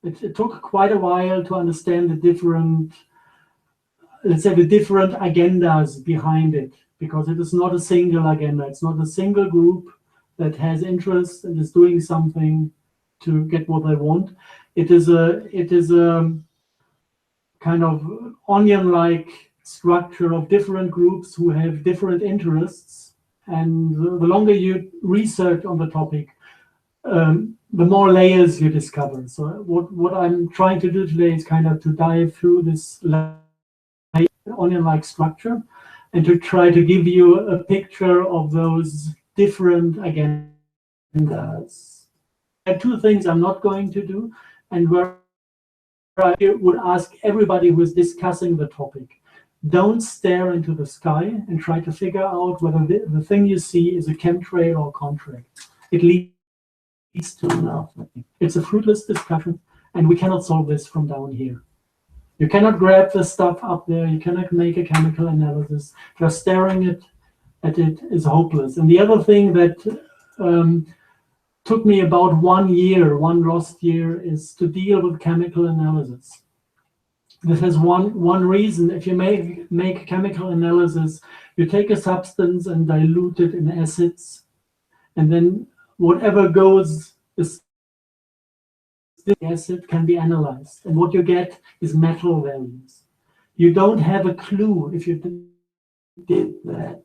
It took quite a while to understand the different, let's say, the different agendas behind it, because it is not a single agenda. It's not a single group that has interest and is doing something to get what they want. It is a kind of onion-like structure of different groups who have different interests. And the longer you research on the topic, the more layers you discover. So what I'm trying to do today is kind of to dive through this onion-like structure and to try to give you a picture of those different agendas. There are two things I'm not going to do, and where I would ask everybody who is discussing the topic, don't stare into the sky and try to figure out whether the thing you see is a chemtrail or contract. It leads to nothing. It's a fruitless discussion, and we cannot solve this from down here. You cannot grab the stuff up there. You cannot make a chemical analysis. Just staring at it is hopeless. And the other thing that took me about 1 year, one lost year, is to deal with chemical analysis. This has one reason. If you make chemical analysis, you take a substance and dilute it in acids, and then whatever goes is the acid can be analyzed, and what you get is metal values. You don't have a clue, if you did that,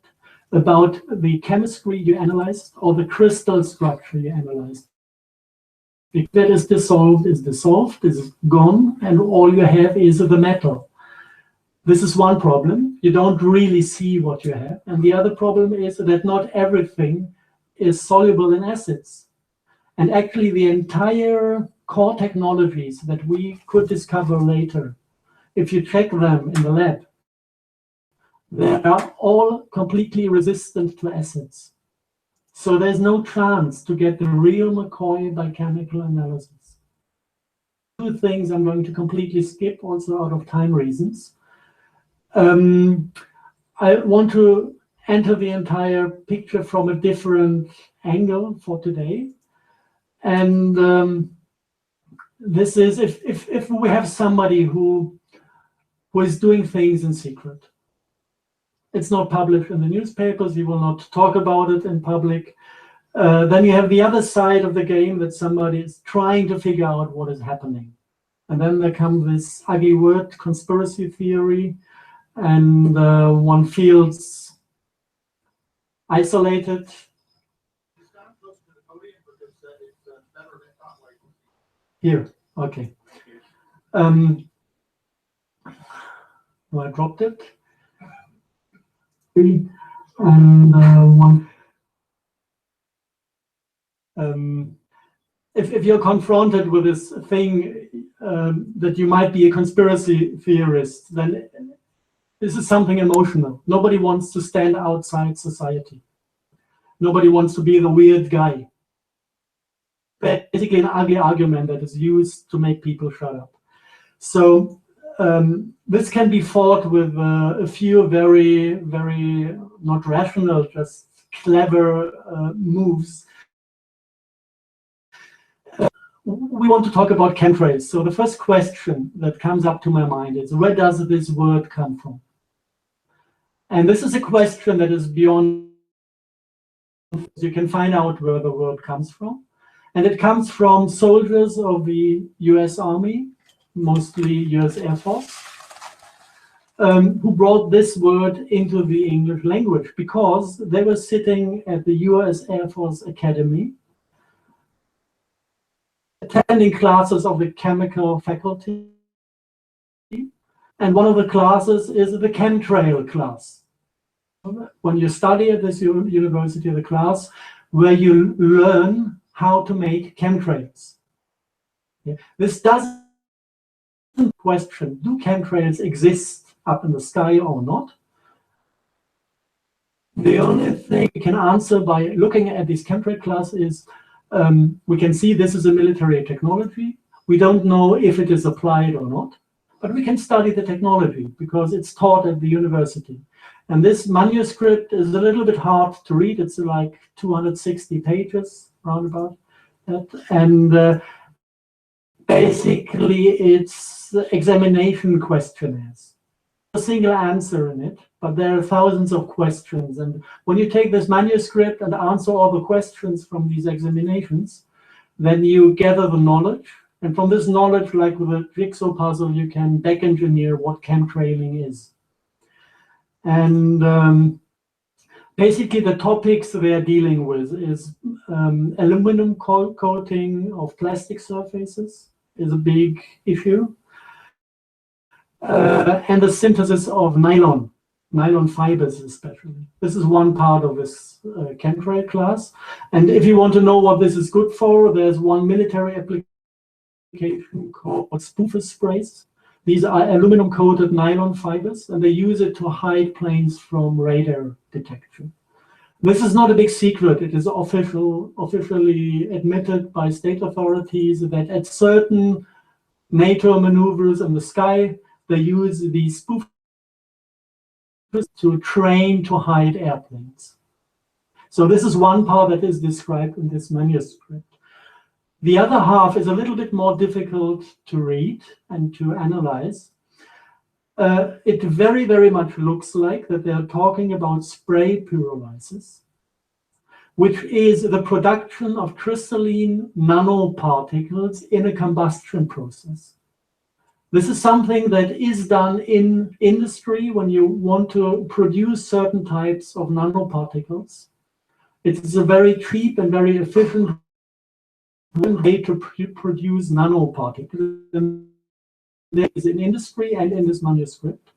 about the chemistry you analyzed or the crystal structure you analyzed. If that is dissolved, is gone, and all you have is the metal. This is one problem. You don't really see what you have. And the other problem is that not everything is soluble in acids. And actually the entire core technologies that we could discover later, if you check them in the lab, they are all completely resistant to acids. So there's no chance to get the real McCoy by chemical analysis. Two things I'm going to completely skip, also out of time reasons. I want to enter the entire picture from a different angle for today. And this is if we have somebody who is doing things in secret. It's not published in the newspapers. You will not talk about it in public. Then you have the other side of the game, that somebody is trying to figure out what is happening. And then there comes this ugly word, conspiracy theory, and one feels isolated. Here, okay. Well, I dropped it. And one. If you're confronted with this thing that you might be a conspiracy theorist, then this is something emotional. Nobody wants to stand outside society. Nobody wants to be the weird guy. Basically an ugly argument that is used to make people shut up. So this can be fought with a few very, very not rational, just clever moves. We want to talk about chemtrails. So the first question that comes up to my mind is, where does this word come from? And this is a question that is beyond. You can find out where the word comes from. And it comes from soldiers of the US Army, mostly US Air Force, who brought this word into the English language because they were sitting at the US Air Force Academy, attending classes of the chemical faculty. And one of the classes is the chemtrail class. When you study at this university, the class where you learn how to make chemtrails. Yeah. This doesn't question, do chemtrails exist up in the sky or not? The only thing we can answer by looking at this chemtrail class is we can see this is a military technology. We don't know if it is applied or not, but we can study the technology because it's taught at the university. And this manuscript is a little bit hard to read. It's like 260 pages, roundabout that. And basically it's examination questionnaires. A single answer in it, but there are thousands of questions. And when you take this manuscript and answer all the questions from these examinations, then you gather the knowledge. And from this knowledge, like with a jigsaw puzzle, you can back engineer what chemtrailing is. And basically the topics they are dealing with is aluminum coating of plastic surfaces is a big issue. And the synthesis of nylon fibers especially. This is one part of this chemtrail class. And if you want to know what this is good for, there's one military application called spoofer sprays. These are aluminum-coated nylon fibers, and they use it to hide planes from radar detection. This is not a big secret. It is officially admitted by state authorities that at certain NATO maneuvers in the sky, they use these spoofers to train to hide airplanes. So this is one part that is described in this manuscript. The other half is a little bit more difficult to read and to analyze. It very, very much looks like that they're talking about spray pyrolysis, which is the production of crystalline nanoparticles in a combustion process. This is something that is done in industry when you want to produce certain types of nanoparticles. It's a very cheap and very efficient way to produce nanoparticles. There is in industry and in this manuscript.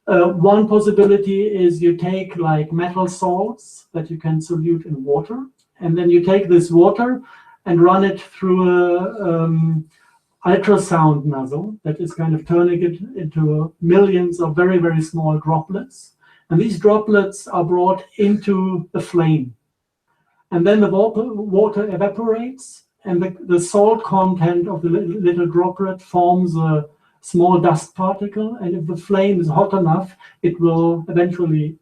One possibility is you take like metal salts that you can solute in water, and then you take this water and run it through a ultrasound nozzle that is kind of turning it into millions of very, very small droplets. And these droplets are brought into the flame. And then the water evaporates, and the salt content of the little droplet forms a small dust particle. And if the flame is hot enough, it will eventually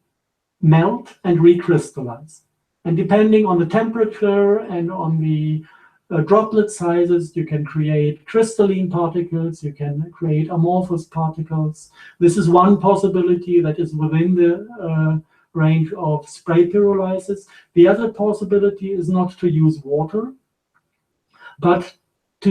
melt and recrystallize. And depending on the temperature and on the droplet sizes, you can create crystalline particles, you can create amorphous particles. This is one possibility that is within the range of spray pyrolysis. The other possibility is not to use water, but to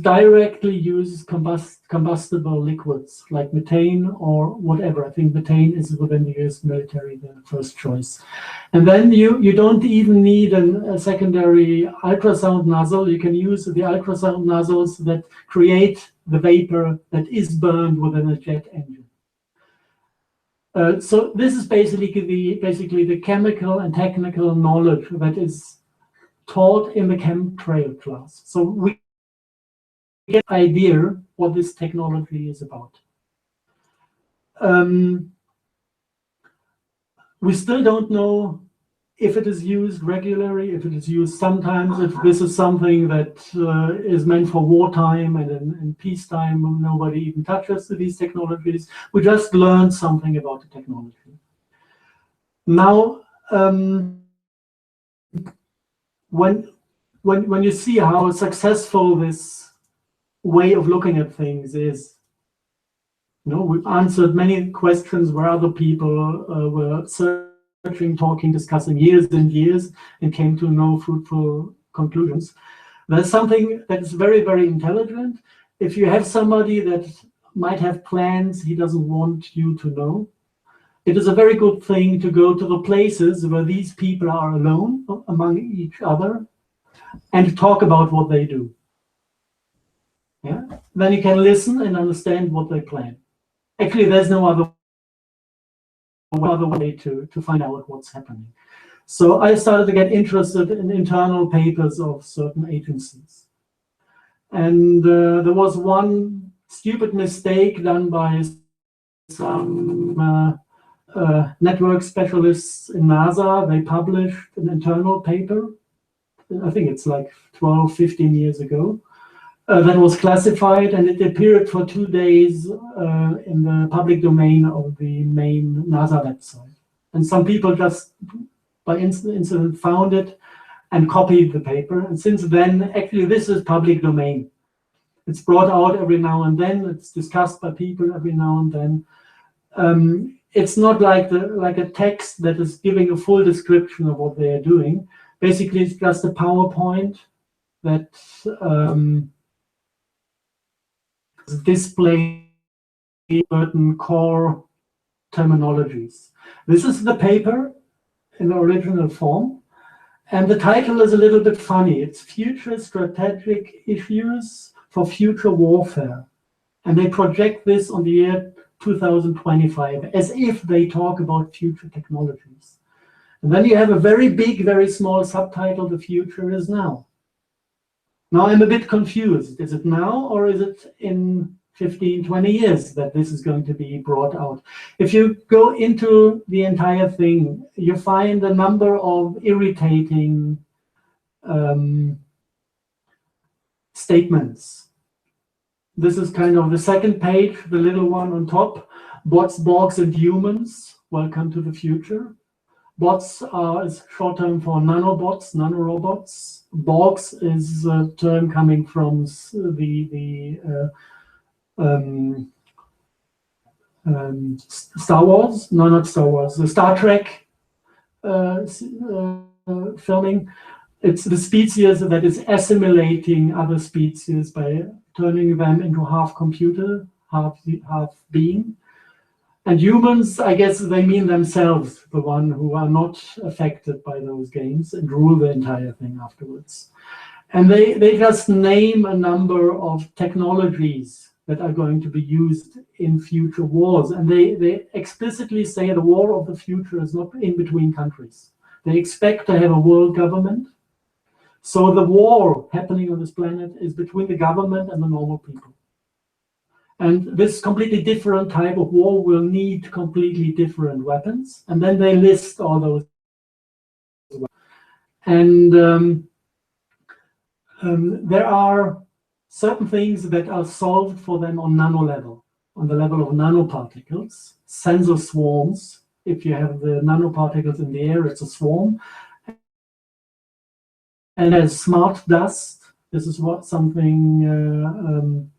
directly use combustible liquids like methane or whatever. I think methane is within the US military the first choice. And then you don't even need a secondary ultrasound nozzle. You can use the ultrasound nozzles that create the vapor that is burned within a jet engine. So this is basically the chemical and technical knowledge that is taught in the chemtrail class. So we get an idea what this technology is about. We still don't know if it is used regularly, if it is used sometimes, if this is something that is meant for wartime and in peacetime, nobody even touches these technologies. We just learned something about the technology. Now, when you see how successful this way of looking at things is, we've answered many questions where other people were searching, talking, discussing years and years and came to no fruitful conclusions. There's something that is very, very intelligent. If you have somebody that might have plans he doesn't want you to know, it is a very good thing to go to the places where these people are alone among each other and talk about what they do. Yeah? Then you can listen and understand what they plan. Actually, there's no other way to find out what's happening. So I started to get interested in internal papers of certain agencies. And there was one stupid mistake done by some network specialists in NASA. They published an internal paper, I think it's like 12, 15 years ago, that was classified, and it appeared for 2 days in the public domain of the main NASA website. And some people just by incident found it and copied the paper. And since then, actually, this is public domain. It's brought out every now and then. It's discussed by people every now and then. It's not like a text that is giving a full description of what they are doing. Basically, it's just a PowerPoint that displays certain core terminologies. This is the paper in the original form, and the title is a little bit funny. It's Future Strategic Issues for Future Warfare. And they project this on the year 2025 as if they talk about future technologies. And then you have a very big, very small subtitle, The Future is Now. Now I'm a bit confused. Is it now or is it in 15, 20 years that this is going to be brought out? If you go into the entire thing, you find a number of irritating statements. This is kind of the second page, the little one on top. Bots, borgs, and humans, welcome to the future. Bots is short term for nanobots, nanorobots. Borgs is a term coming from Star Wars. No, not Star Wars. The Star Trek filming. It's the species that is assimilating other species by turning them into half computer, half being. And humans, I guess they mean themselves, the one who are not affected by those games and rule the entire thing afterwards. And they just name a number of technologies that are going to be used in future wars. And they explicitly say the war of the future is not in between countries. They expect to have a world government. So the war happening on this planet is between the government and the normal people. And this completely different type of war will need completely different weapons. And then they list all those. And there are certain things that are solved for them on nano level, on the level of nanoparticles, sensor swarms. If you have the nanoparticles in the air, it's a swarm. And there's smart dust. This is something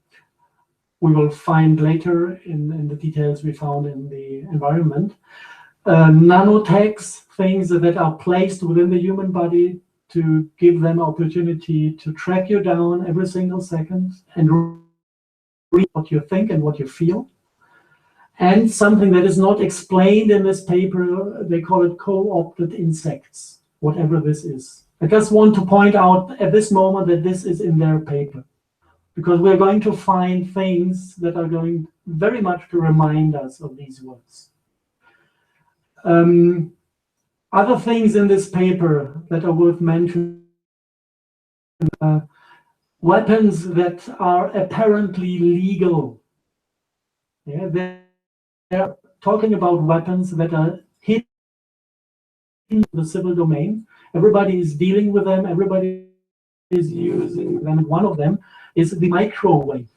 we will find later in the details we found in the environment. Nanotecs, things that are placed within the human body to give them opportunity to track you down every single second and read what you think and what you feel. And something that is not explained in this paper, they call it co-opted insects, whatever this is. I just want to point out at this moment that this is in their paper, because we're going to find things that are going very much to remind us of these words. Other things in this paper that are worth mentioning, weapons that are apparently legal. Yeah, they're talking about weapons that are hidden in the civil domain. Everybody is dealing with them, everybody is using them. One of them is the microwave.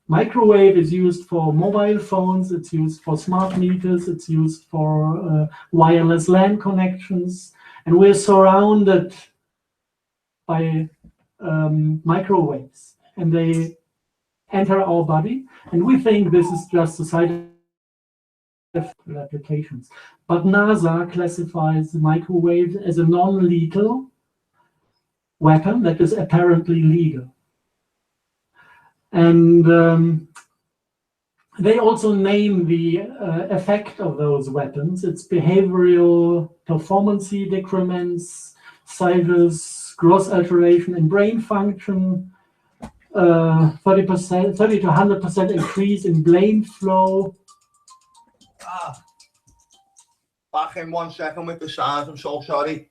Microwave is used for mobile phones, it's used for smart meters, it's used for wireless LAN connections, and we're surrounded by microwaves, and they enter our body, and we think this is just a side effect of applications. But NASA classifies the microwave as a non-lethal weapon that is apparently legal. And they also name the effect of those weapons. It's behavioral performance decrements, sizes, gross alteration in brain function, 30% to 100% increase in brain flow. Back in 1 second with the sound, I'm so sorry.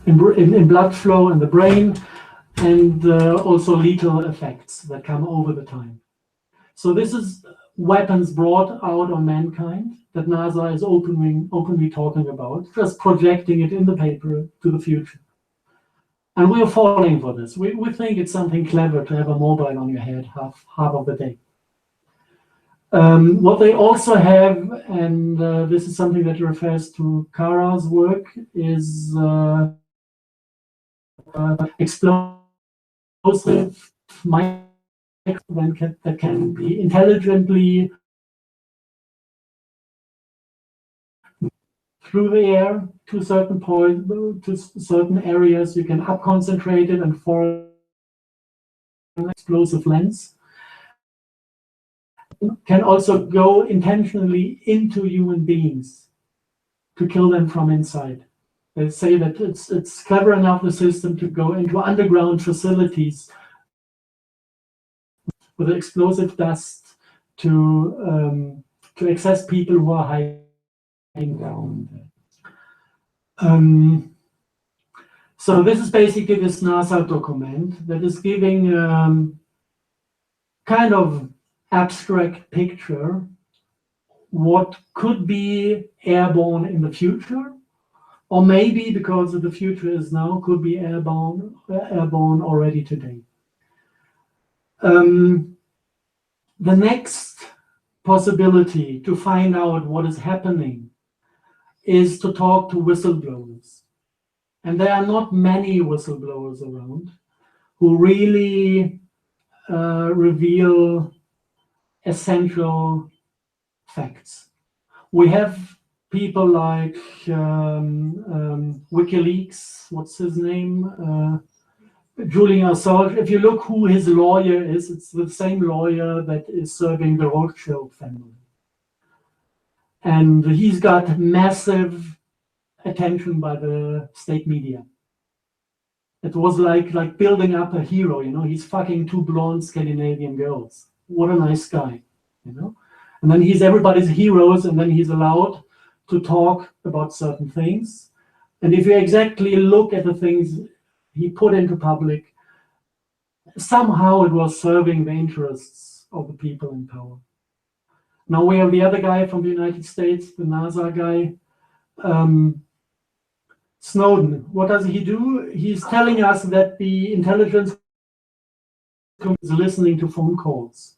in blood flow in the brain, and also lethal effects that come over the time. So this is weapons brought out on mankind that NASA is openly talking about, just projecting it in the paper to the future. And we are falling for this. We think it's something clever to have a mobile on your head half of the day. What they also have, and this is something that refers to Kara's work, is explosive that can be intelligently through the air to certain points, to certain areas. You can up concentrate it and form an explosive lens. Can also go intentionally into human beings to kill them from inside. They say that it's clever enough, the system, to go into underground facilities with explosive dust to access people who are hiding down there. So this is basically this NASA document that is giving kind of abstract picture what could be airborne in the future, or maybe, because of the future is now, could be airborne already today. The next possibility to find out what is happening is to talk to whistleblowers. And there are not many whistleblowers around who really reveal essential facts. We have people like WikiLeaks, what's his name? Julian Assange. If you look who his lawyer is, it's the same lawyer that is serving the Rothschild family. And he's got massive attention by the state media. It was like building up a hero, you know, he's fucking two blonde Scandinavian girls. What a nice guy, you know? And then he's everybody's heroes, and then he's allowed to talk about certain things. And if you exactly look at the things he put into public, somehow it was serving the interests of the people in power. Now we have the other guy from the United States, the NASA guy, Snowden. What does he do? He's telling us that the intelligence is listening to phone calls.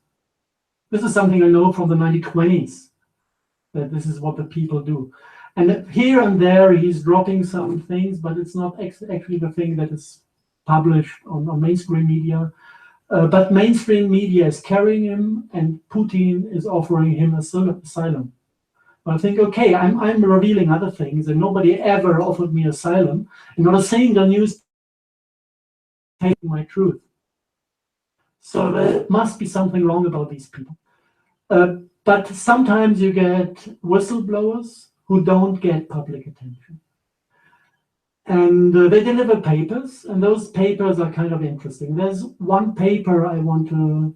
This is something I know from the 1920s, that this is what the people do. And here and there, he's dropping some things, but it's not actually the thing that is published on mainstream media. But mainstream media is carrying him, and Putin is offering him asylum. I think, okay, I'm revealing other things, and nobody ever offered me asylum. And not a single news taking my truth. So there must be something wrong about these people. But sometimes you get whistleblowers who don't get public attention. And they deliver papers, and those papers are kind of interesting. There's one paper I want to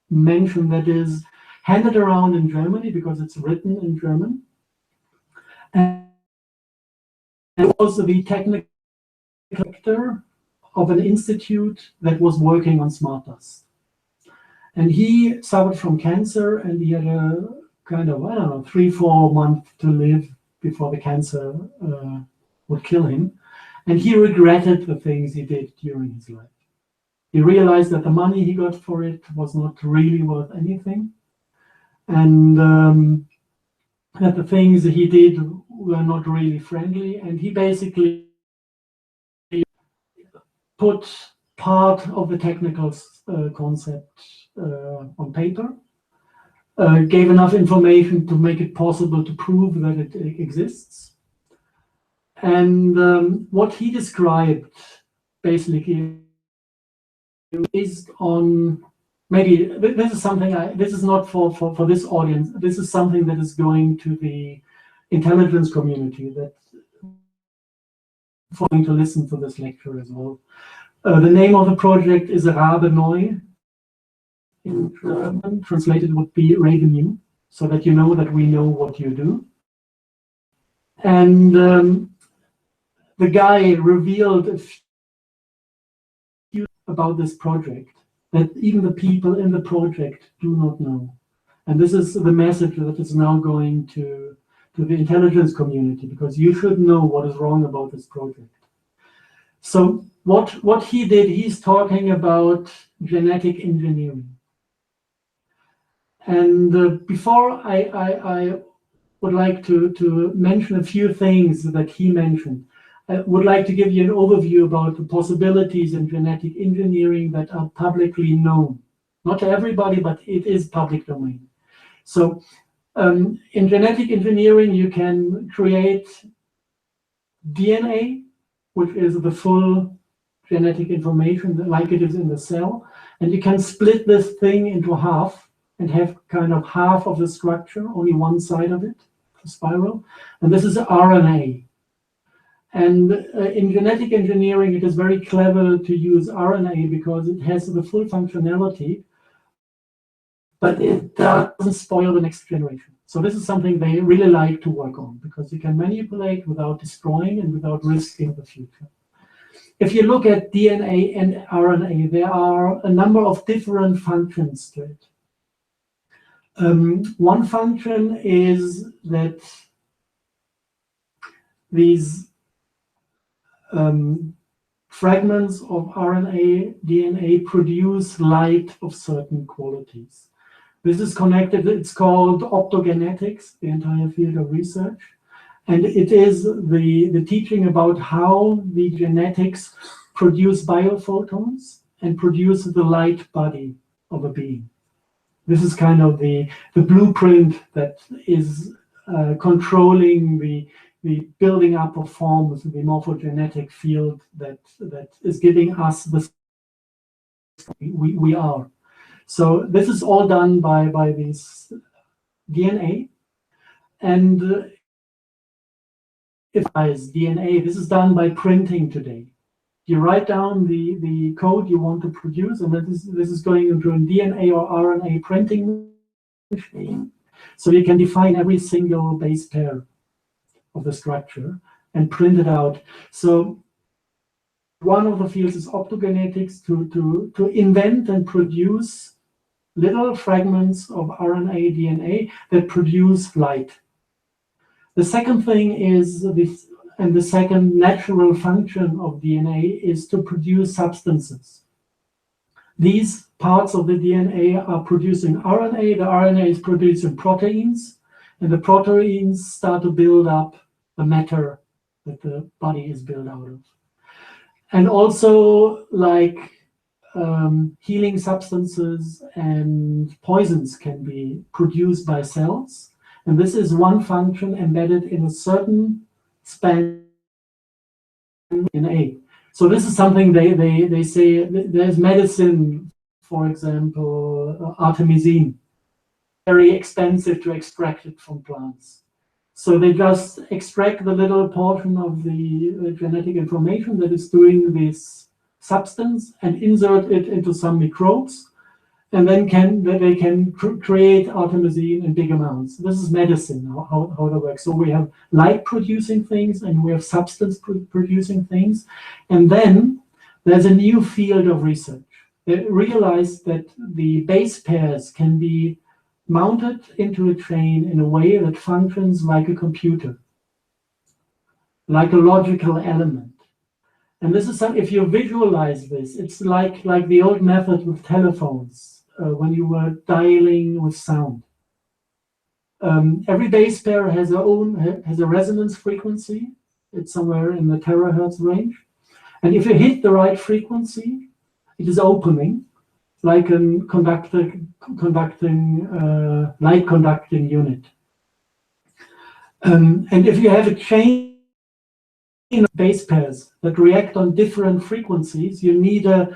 mention that is handed around in Germany because it's written in German. And also the technical director of an institute that was working on smart dust. And he suffered from cancer, and he had a kind of, I don't know, 3-4 months to live before the cancer would kill him. And he regretted the things he did during his life. He realized that the money he got for it was not really worth anything. And that the things that he did were not really friendly. And he basically put part of the technical concept on paper, gave enough information to make it possible to prove that it exists. And what he described basically based on, maybe this is something, this is not for this audience, this is something that is going to the intelligence community that for going to listen to this lecture as well. The name of the project is Rabe Neu, in German, translated would be revenue, so that you know that we know what you do. And the guy revealed a few about this project that even the people in the project do not know. And this is the message that is now going to the intelligence community, because you should know what is wrong about this project. So what he did, he's talking about genetic engineering. And before I would like to mention a few things that he mentioned. I would like to give you an overview about the possibilities in genetic engineering that are publicly known. Not to everybody, but it is public domain. So in genetic engineering, you can create DNA, which is the full genetic information like it is in the cell, and you can split this thing into half and have kind of half of the structure, only one side of it, the spiral, and this is RNA. And in genetic engineering, it is very clever to use RNA because it has the full functionality, but it doesn't spoil the next generation. So this is something they really like to work on, because you can manipulate without destroying and without risking the future. If you look at DNA and RNA, there are a number of different functions to it. One function is that these fragments of RNA, DNA produce light of certain qualities. This is connected, it's called optogenetics, the entire field of research. And it is the teaching about how the genetics produce biophotons and produce the light body of a being. This is kind of the blueprint that is controlling the building up of forms, the morphogenetic field that is giving us the we are. So this is all done by this DNA, and if as DNA, this is done by printing today. You write down the code you want to produce, and this is going into a DNA or RNA printing machine. So you can define every single base pair of the structure and print it out. So one of the fields is optogenetics, to invent and produce little fragments of RNA, DNA that produce light. The second thing is this, and the second natural function of DNA is to produce substances. These parts of the DNA are producing RNA, the RNA is producing proteins, and the proteins start to build up the matter that the body is built out of. And also, like healing substances and poisons can be produced by cells. And this is one function embedded in a certain span in DNA. So this is something they say, there's medicine, for example, artemisinin, very expensive to extract it from plants. So they just extract the little portion of the genetic information that is doing this substance and insert it into some microbes, and then they can create artemisinin in big amounts. This is medicine, how that works. So we have light producing things and we have substance producing things. And then there's a new field of research. They realized that the base pairs can be mounted into a chain in a way that functions like a computer, like a logical element. And this is some, if you visualize this, it's like the old method with telephones, when you were dialing with sound. Every base pair has a resonance frequency. It's somewhere in the terahertz range. And if you hit the right frequency, it is opening, like a light conducting unit. And if you have a chain of base pairs that react on different frequencies, you need a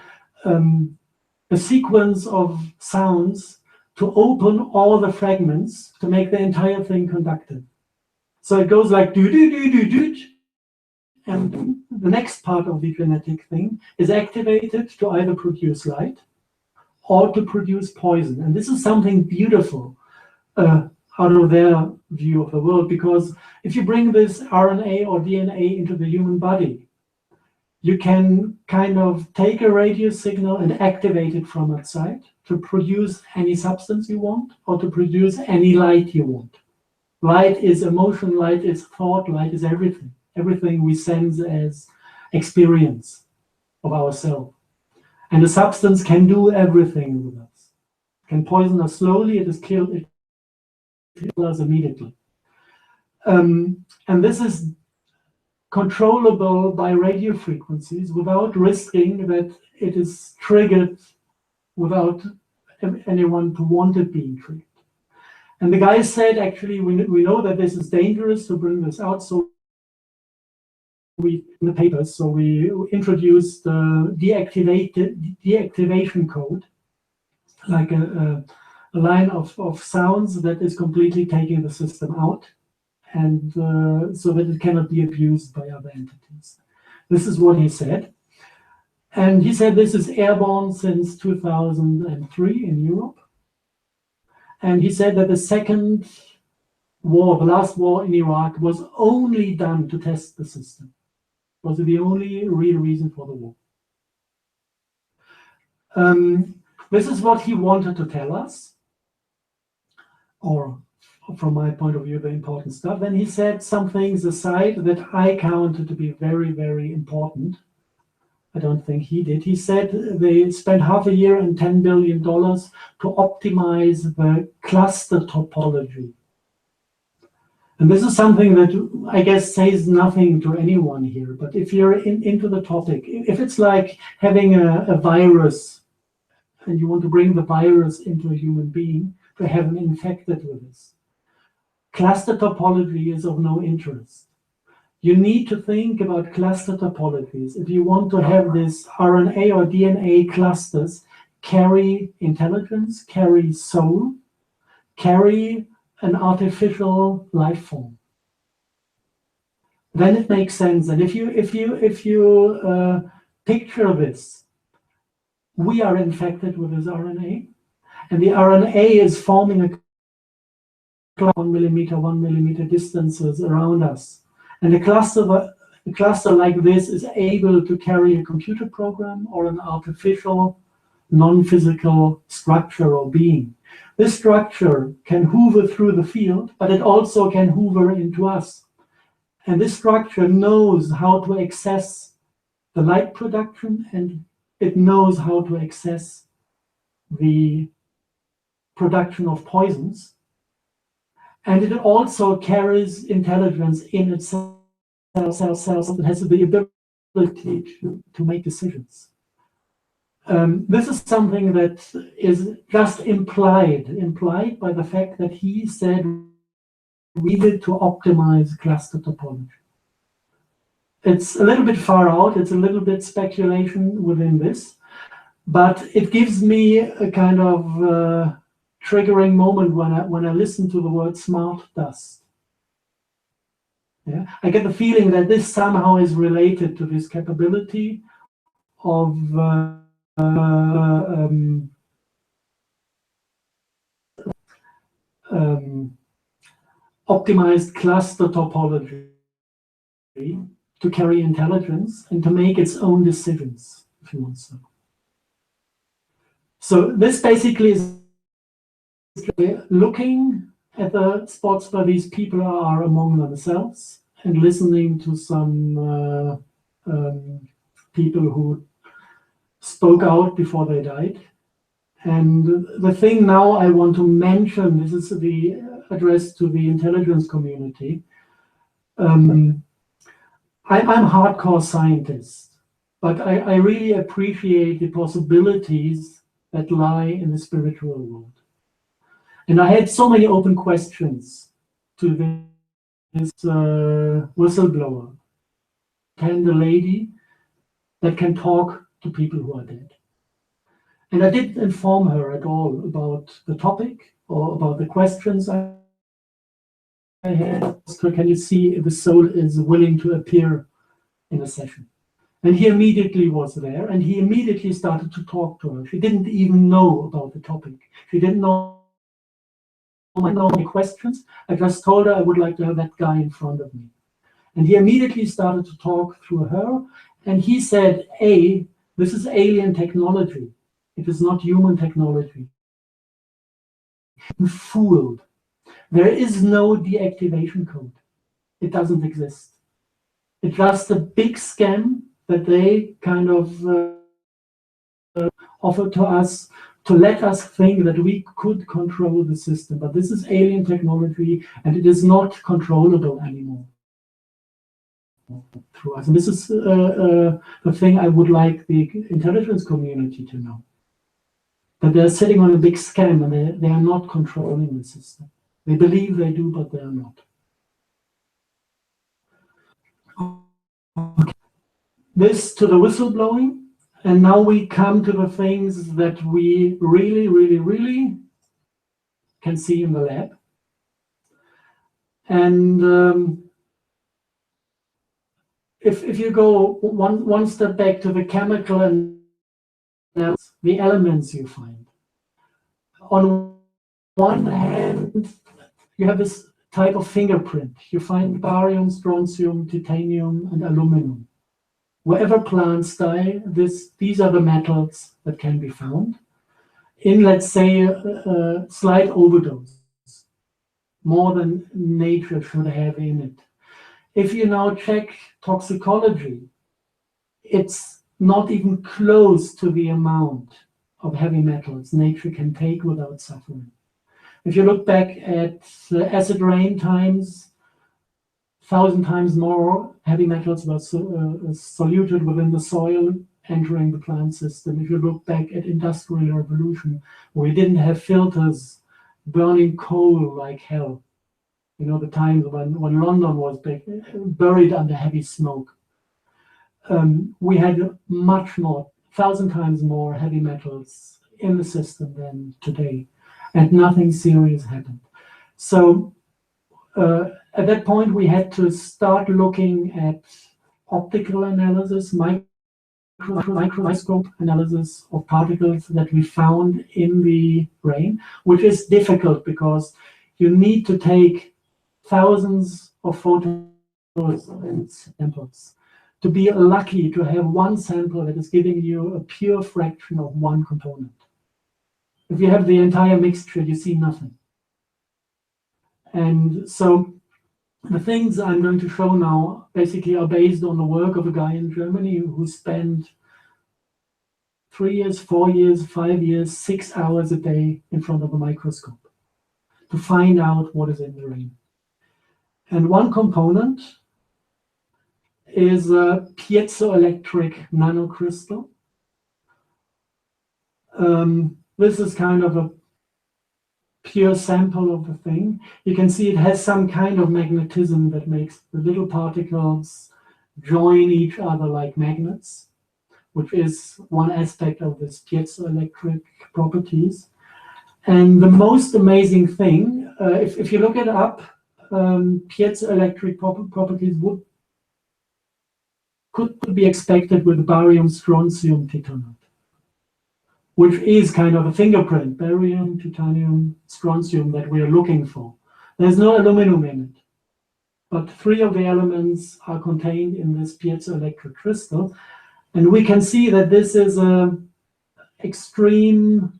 sequence of sounds to open all the fragments to make the entire thing conductive. So it goes like do do do do do, and the next part of the genetic thing is activated to either produce light or to produce poison. And this is something beautiful out of their view of the world, because if you bring this RNA or DNA into the human body, you can kind of take a radio signal and activate it from outside to produce any substance you want, or to produce any light you want. Light is emotion, light is thought, light is everything. Everything we sense as experience of ourselves. And the substance can do everything with us. It can poison us slowly, it kills us immediately. And this is controllable by radio frequencies without risking that it is triggered without anyone to want it being triggered. And the guy said, actually, we know that this is dangerous to bring this out, so in the papers, so we introduced the deactivation code, like a line of sounds that is completely taking the system out, and so that it cannot be abused by other entities. This is what he said. And he said this is airborne since 2003 in Europe. And he said that the second war, the last war in Iraq, was only done to test the system. It was the only real reason for the war. This is what he wanted to tell us, or from my point of view, the important stuff. Then he said some things aside that I counted to be very, very important. I don't think he did. He said they spent half a year and $10 billion to optimize the cluster topology. And this is something that I guess says nothing to anyone here. But if you're into the topic, if it's like having a virus and you want to bring the virus into a human being to have him infected with this, cluster topology is of no interest. You need to think about cluster topologies. If you want to have this RNA or DNA clusters carry intelligence, carry soul, carry an artificial life form, then it makes sense. And if you picture this, we are infected with this RNA, and the RNA is forming a 1 millimeter distances around us. And a cluster like this is able to carry a computer program or an artificial, non-physical structure or being. This structure can hoover through the field, but it also can hoover into us. And this structure knows how to access the light production, and it knows how to access the production of poisons. And it also carries intelligence in itself. It has the ability to make decisions. This is something that is just implied by the fact that he said we needed to optimize cluster topology. It's a little bit far out. It's a little bit speculation within this, but it gives me a kind of triggering moment when I listen to the word smart dust. Yeah? I get the feeling that this somehow is related to this capability of optimized cluster topology to carry intelligence and to make its own decisions, if you want so. So this basically is looking at the spots where these people are among themselves and listening to some people who spoke out before they died. And the thing now I want to mention, this is the address to the intelligence community. I'm a hardcore scientist, but I really appreciate the possibilities that lie in the spiritual world. And I had so many open questions to this whistleblower, and a lady that can talk to people who are dead. And I didn't inform her at all about the topic or about the questions I had. Asked her, can you see if the soul is willing to appear in a session? And he immediately was there, and he immediately started to talk to her. She didn't even know about the topic. She didn't know my questions. I just told her I would like to have that guy in front of me. And he immediately started to talk through her, and he said, this is alien technology. It is not human technology. I'm fooled. There is no deactivation code. It doesn't exist. It's just a big scam that they kind of offer to us to let us think that we could control the system. But this is alien technology, and it is not controllable anymore through us. And this is the thing I would like the intelligence community to know. That they're sitting on a big scam, and they are not controlling the system. They believe they do, but they are not. Okay. This to the whistleblowing. And now we come to the things that we really, really, really can see in the lab. And if you go one step back to the chemical and the elements you find. On one hand, you have this type of fingerprint. You find barium, strontium, titanium, and aluminum. Wherever plants die, these are the metals that can be found in, let's say, a slight overdose, more than nature should have in it. If you now check toxicology, it's not even close to the amount of heavy metals nature can take without suffering. If you look back at acid rain times, 1,000 times more heavy metals were soluted within the soil, entering the plant system. If you look back at industrial revolution, where we didn't have filters, burning coal like hell. You know, the times when London was buried under heavy smoke. We had much more, 1,000 times more heavy metals in the system than today, and nothing serious happened. So at that point, we had to start looking at optical analysis, microscope analysis of particles that we found in the rain, which is difficult because you need to take thousands of photos and samples to be lucky to have one sample that is giving you a pure fraction of one component. If you have the entire mixture, you see nothing. And so the things I'm going to show now basically are based on the work of a guy in Germany who spent 3 years, 4 years, 5 years, 6 hours a day in front of a microscope to find out what is in the rain. And one component is a piezoelectric nanocrystal. This is kind of a pure sample of the thing. You can see it has some kind of magnetism that makes the little particles join each other like magnets, which is one aspect of this piezoelectric properties. And the most amazing thing, if you look it up, piezoelectric properties could be expected with barium, strontium, titanate, which is kind of a fingerprint, barium, titanium, strontium that we are looking for. There's no aluminum in it, but 3 of the elements are contained in this piezoelectric crystal. And we can see that this is an extreme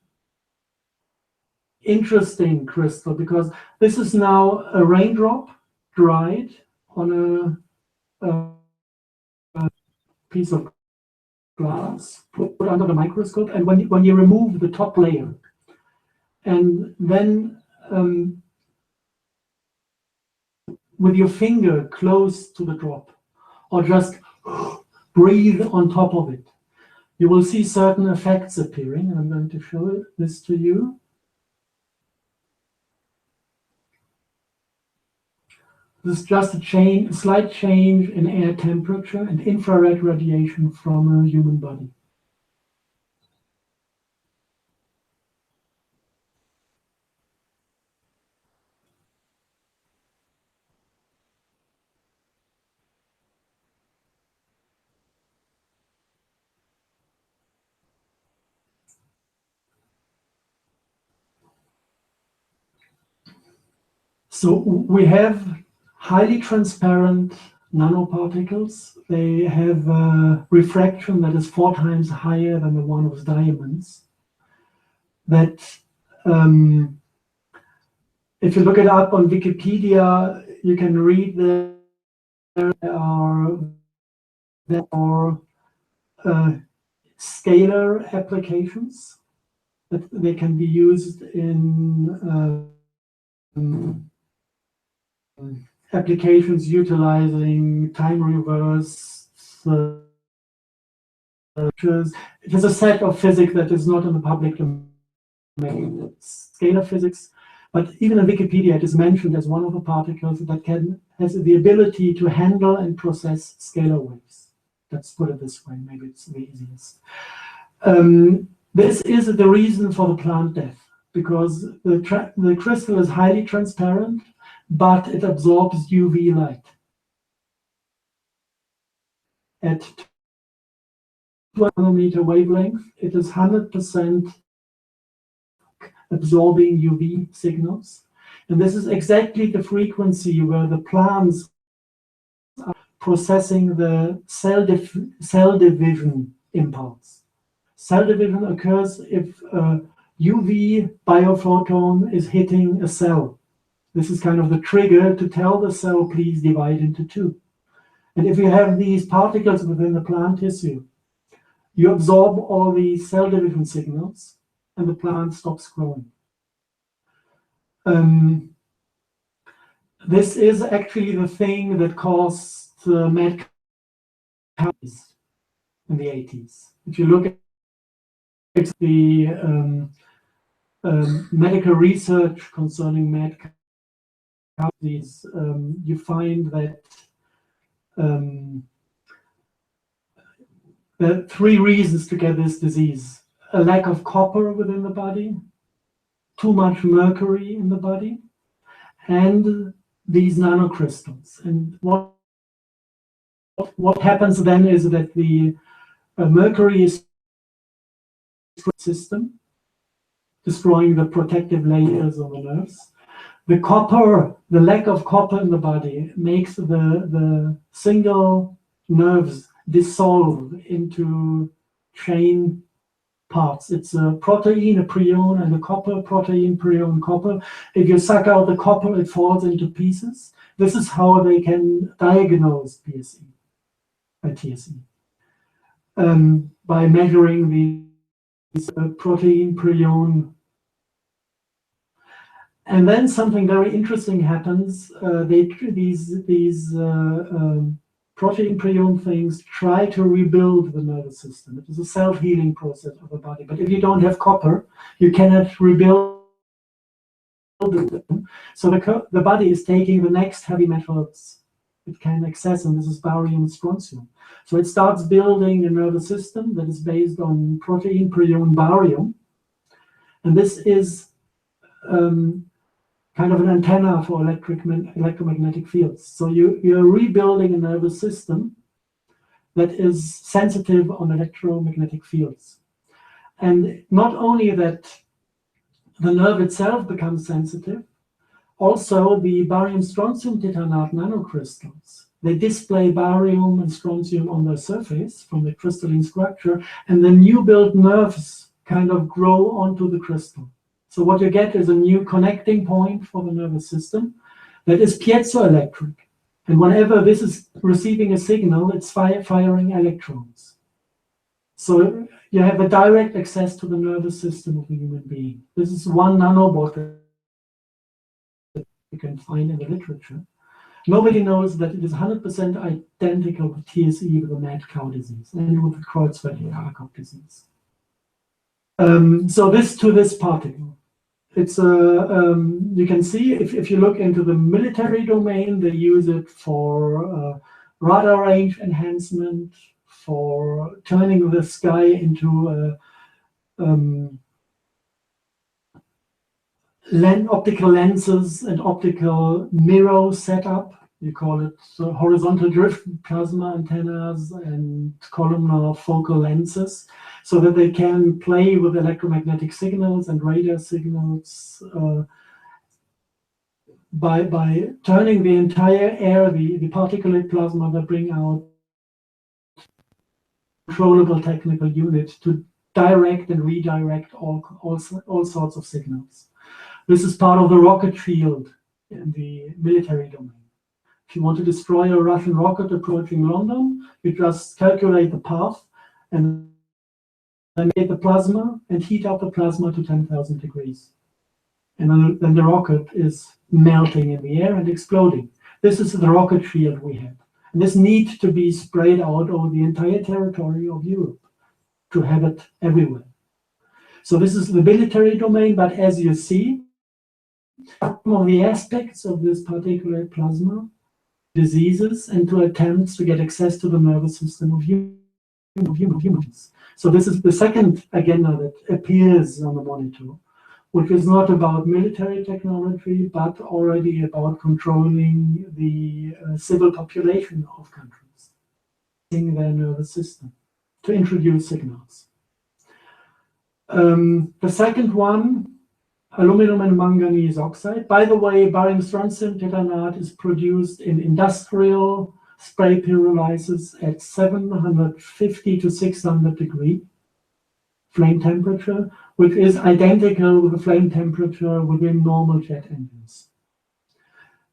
interesting crystal because this is now a raindrop dried on a piece of glass, put under the microscope, and when you remove the top layer, and then with your finger close to the drop, or just breathe on top of it, you will see certain effects appearing. I'm going to show this to you. This is just a slight change in air temperature and infrared radiation from a human body. So we have highly transparent nanoparticles. They have a refraction that is 4 times higher than the one with diamonds. That if you look it up on Wikipedia, you can read there are scalar applications that they can be used in applications utilizing time reverse. It is a set of physics that is not in the public domain. It's scalar physics, but even in Wikipedia it is mentioned as one of the particles that has the ability to handle and process scalar waves. Let's put it this way, maybe it's the easiest. This is the reason for the plant death, because the crystal is highly transparent, but it absorbs UV light. At 2 nanometer wavelength, it is 100% absorbing UV signals. And this is exactly the frequency where the plants are processing the cell division impulse. Cell division occurs if a UV biophoton is hitting a cell. This is kind of the trigger to tell the cell, please divide into 2. And if you have these particles within the plant tissue, you absorb all these cell division signals and the plant stops growing. This is actually the thing that caused the mad cow in the 80s. If you look at the medical research concerning mad cow disease, you find that there are 3 reasons to get this disease: a lack of copper within the body, too much mercury in the body, and these nanocrystals. And what happens then is that the mercury is system, destroying the protective layers of the nerves. The copper, the lack of copper in the body makes the single nerves dissolve into chain parts. It's a protein, a prion, and a copper, protein, prion, copper. If you suck out the copper, it falls into pieces. This is how they can diagnose TSE, by measuring these protein, prion. And then something very interesting happens. These protein prion things try to rebuild the nervous system. It is a self-healing process of the body. But if you don't have copper, you cannot rebuild them. So the body is taking the next heavy metals it can access, and this is barium and strontium. So it starts building a nervous system that is based on protein, prion, barium. And this is kind of an antenna for electromagnetic fields. So you're rebuilding a nervous system that is sensitive on electromagnetic fields. And not only that the nerve itself becomes sensitive, also the barium strontium titanate nanocrystals, they display barium and strontium on their surface from the crystalline structure, and the new built nerves kind of grow onto the crystal. So what you get is a new connecting point for the nervous system that is piezoelectric. And whenever this is receiving a signal, it's firing electrons. So you have a direct access to the nervous system of a human being. This is one nanobot that you can find in the literature. Nobody knows that it is 100% identical to TSE with the mad cow disease and with the Creutzfeldt-Jakob disease. So this particle. It's you can see if you look into the military domain, they use it for radar range enhancement, for turning the sky into optical lenses and optical mirror setup. You call it horizontal drift plasma antennas and columnar focal lenses, so that they can play with electromagnetic signals and radar signals by turning the entire air, the particulate plasma, they bring out controllable technical unit to direct and redirect all sorts of signals. This is part of the rocket field in the military domain. If you want to destroy a Russian rocket approaching London, you just calculate the path and then get the plasma and heat up the plasma to 10,000 degrees. And then the rocket is melting in the air and exploding. This is the rocket field we have. And this needs to be spread out over the entire territory of Europe to have it everywhere. So this is the military domain, but as you see, some of the aspects of this particulate plasma, diseases, and to attempts to get access to the nervous system of humans. So this is the second agenda that appears on the monitor, which is not about military technology, but already about controlling the civil population of countries, in their nervous system, to introduce signals. The second one, aluminum and manganese oxide. By the way, barium strontium titanate is produced in industrial spray pyrolysis at 750 to 600 degree flame temperature, which is identical with the flame temperature within normal jet engines.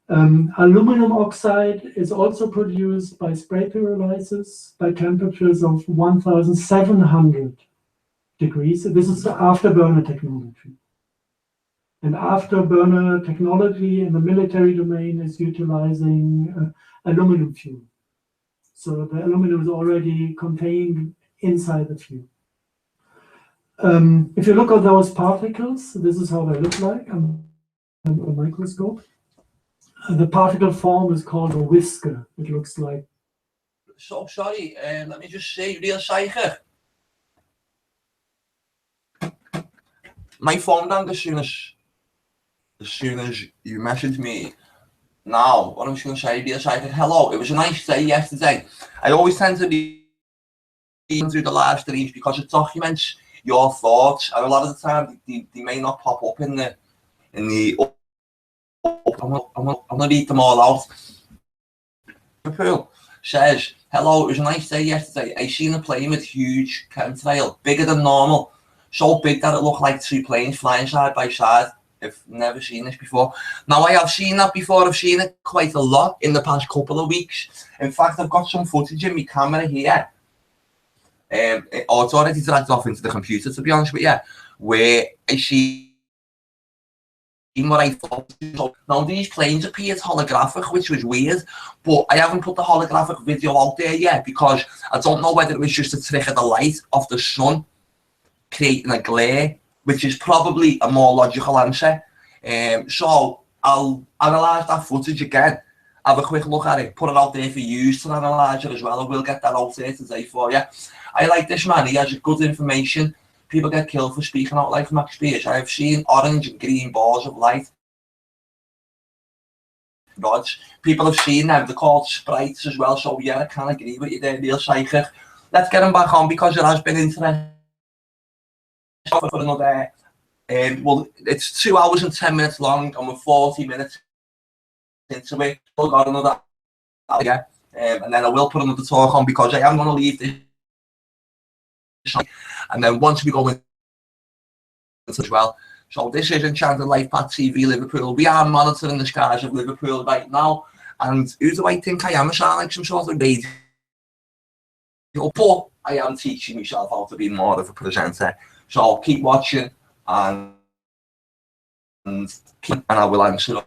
Aluminum oxide is also produced by spray pyrolysis by temperatures of 1,700 degrees. This is the afterburner technology. And afterburner technology in the military domain is utilizing aluminum fuel. So the aluminum is already contained inside the fuel. If you look at those particles, this is how they look like on a microscope. The particle form is called a whisker. It looks like. So sorry, let me just say, real psychic. My phone rang as soon as you messaged me. Now, what I'm just going to say, real psychic, hello. It was a nice day yesterday. I always tend to be through the live streams because it documents your thoughts, and a lot of the time they may not pop up in the I'm gonna read them all out. Liverpool says, hello, it was a nice day yesterday. I seen a plane with huge chemtrail, bigger than normal, so big that it looked like two planes flying side by side. I've never seen this before. Now, I have seen that before. I've seen it quite a lot in the past couple of weeks. In fact, I've got some footage in my camera here. It's already dragged off into the computer, to be honest with you, where I see what I thought. Now, these planes appeared holographic, which was weird, but I haven't put the holographic video out there yet because I don't know whether it was just a trick of the light of the sun creating a glare, which is probably a more logical answer. So I'll analyse that footage again, have a quick look at it, put it out there for you to analyse it as well, and we'll get that out there today for you. I like this man, he has good information. People get killed for speaking out like Max Spears. I've seen orange and green balls of light. Rods. People have seen them, they're called sprites as well, so yeah, I can agree with you there, real psychic. Let's get him back on because it has been interesting for another, well, it's 2 hours and 10 minutes long, and we're 40 minutes into it. We've got another hour, yeah, and then I will put another talk on because I am going to leave this. And then once we go in as well. So this is Enchanted LifePath TV Liverpool. We are monitoring the skies of Liverpool right now. And who do I think I am? I sound like some sort of radio. But I am teaching myself how to be more of a presenter. So keep watching and I will answer.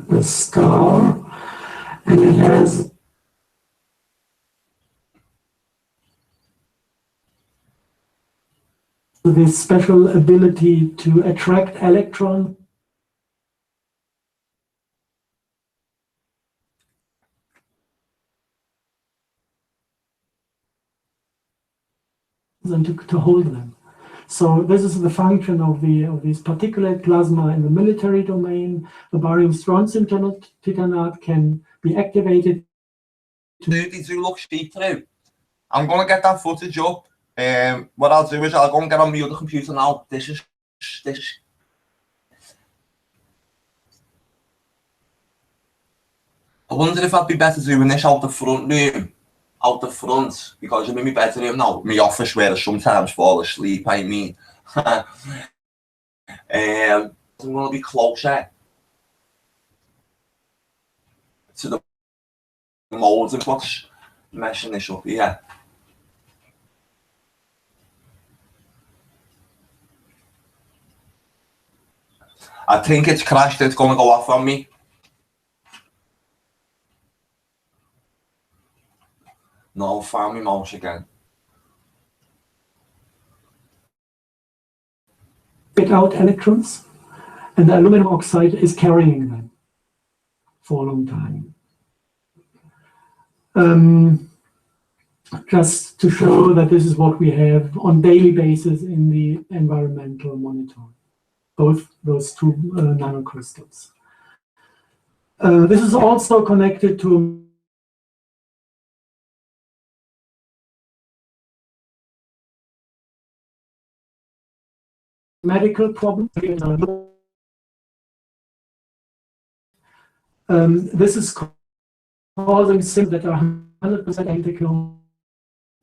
The star, and it has this special ability to attract electrons and to hold them. So this is the function of this particulate plasma in the military domain. The barium strontium titanate can be activated they do look cheap through. I'm going to get that footage up. What I'll do is I'll go and get on my other computer now. This is. I wonder if I'd be better doing this out the front room. Out the front, because I'm in my bedroom now, my office where I sometimes fall asleep, I mean. I'm going to be closer to the mould and what's messing this up here. I think it's crashed, it's going to go off on me. No, found my mouse again. Spit out electrons, and the aluminum oxide is carrying them for a long time. Just to show that this is what we have on daily basis in the environmental monitoring, both those two nanocrystals. This is also connected to medical problems. This is causing symptoms that are 100% identical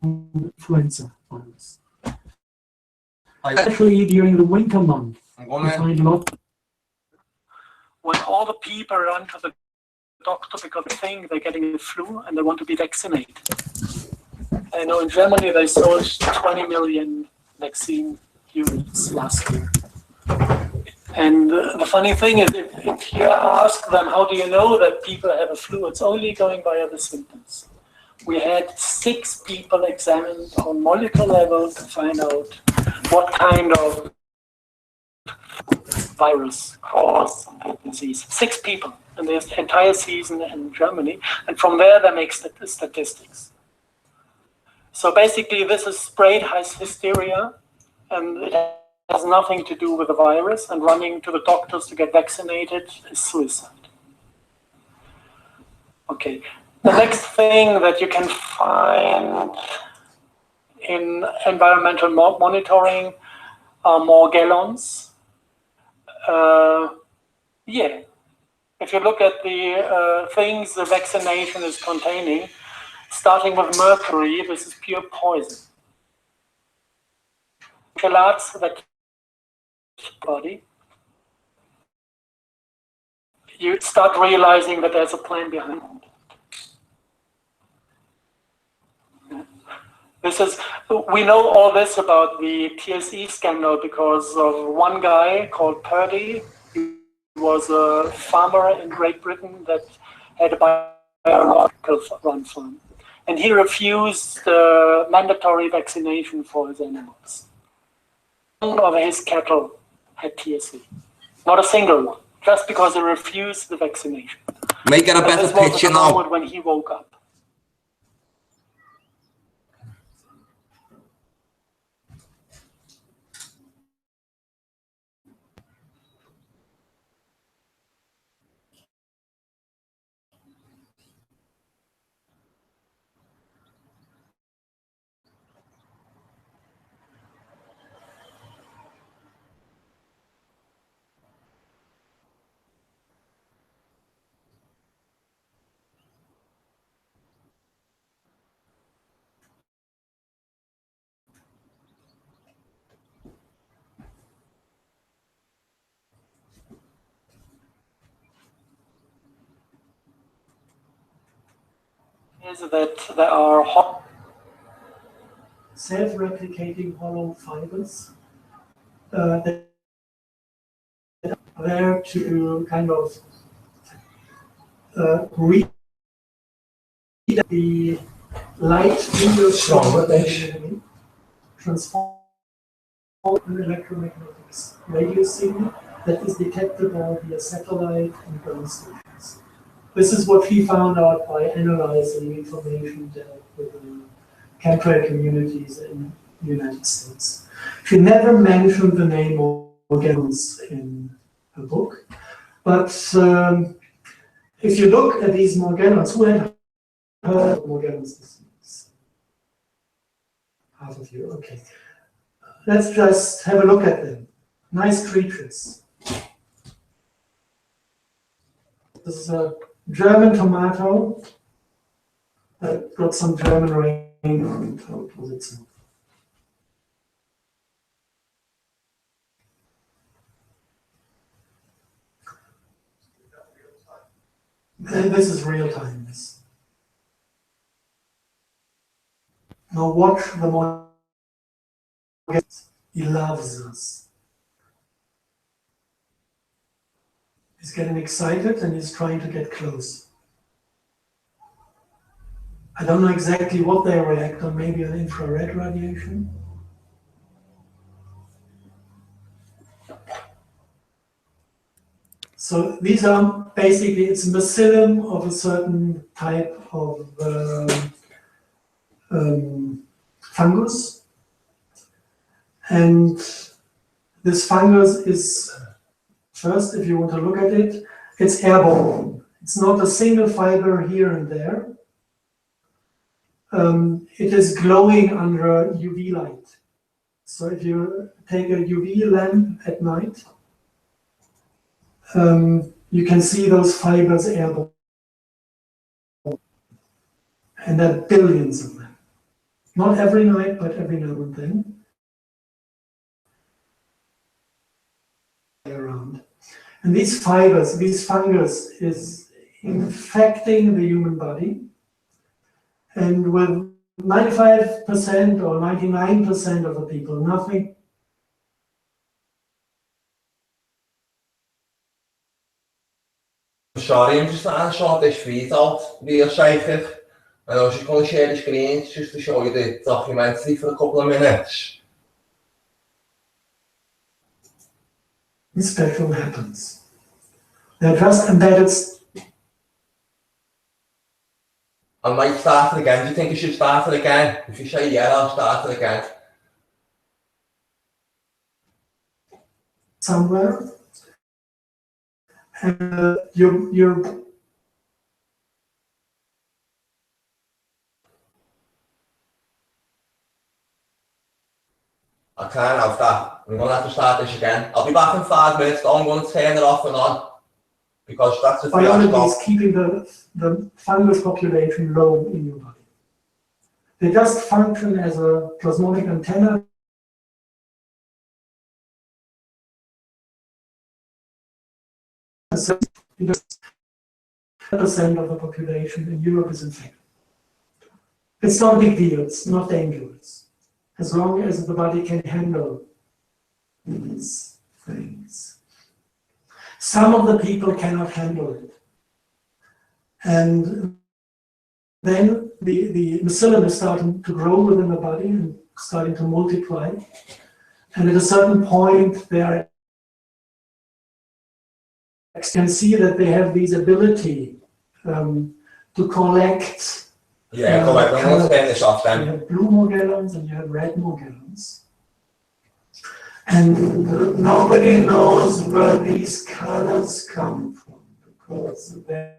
to influenza virus. Especially during the winter month, we find a lot. When all the people run to the doctor because they think they're getting the flu and they want to be vaccinated. I know in Germany they sold 20 million vaccine units last year. And the funny thing is, if you ask them, how do you know that people have a flu? It's only going by the symptoms. We had 6 people examined on molecular level to find out what kind of virus caused the disease. 6 people in the entire season in Germany. And from there, they make statistics. So basically, this is sprayed hysteria, and it has nothing to do with the virus, and running to the doctors to get vaccinated is suicide. Okay, the next thing that you can find in environmental monitoring are Morgellons. Yeah, if you look at the things the vaccination is containing, starting with mercury, this is pure poison. Chelates that body, you start realizing that there's a plan behind it. This is, we know all this about the TSE scandal because of one guy called Purdy. He was a farmer in Great Britain that had a biological run farm. And he refused mandatory vaccination for his animals. None of his cattle had TSE. Not a single one. Just because he refused the vaccination. Make it a better picture now. Moment when he woke up. Is that there are self-replicating hollow fibers that are there to kind of read the light in your soul, transform an electromagnetic radio signal that is detectable via satellite and ground stations. This is what he found out by analyzing information dealt with the chemtrail communities in the United States. She never mentioned the name of Morgellons in her book, but if you look at these Morgellons, who had Morgellons disease. Half of you, okay. Let's just have a look at them. Nice creatures. This is a German tomato that got some German rain on it. How was it so? This is real time. This. Now watch the more. He loves us. He's getting excited and he's trying to get close. I don't know exactly what they react on, maybe an infrared radiation. So these are basically, it's mycelium of a certain type of fungus. And this fungus is, first, if you want to look at it, it's airborne. It's not a single fiber here and there. It is glowing under UV light. So if you take a UV lamp at night, you can see those fibers airborne. And there are billions of them. Not every night, but every now and then. Around. And these fibers, this fungus is infecting the human body. And with 95% or 99% of the people, nothing. Sorry, I'm just trying to sort this feed out real shaky. And I was just going to share the screen just to show you the documentary for a couple of minutes. This spectrum happens. They're just embedded. I might start it again. Do you think I should start it again? If you say yeah, I'll start it again. Somewhere. And you're I can't have that. I'm going to have to start this again. I'll be back in 5 minutes. Though. I'm going to turn it off and on. Because that's the biology is keeping the fungus population low in your body. They just function as a plasmonic antenna. Just 10% of the population in Europe is infected. It's not a big deal, it's not dangerous. As long as the body can handle these things. Some of the people cannot handle it. And then the mycelium is starting to grow within the body and starting to multiply. And at a certain point, they can see that they have these ability to collect. Yeah, correct. I'm going to turn this off then. You have blue Morgellons and you have red Morgellons. And nobody knows where these colors come from because they're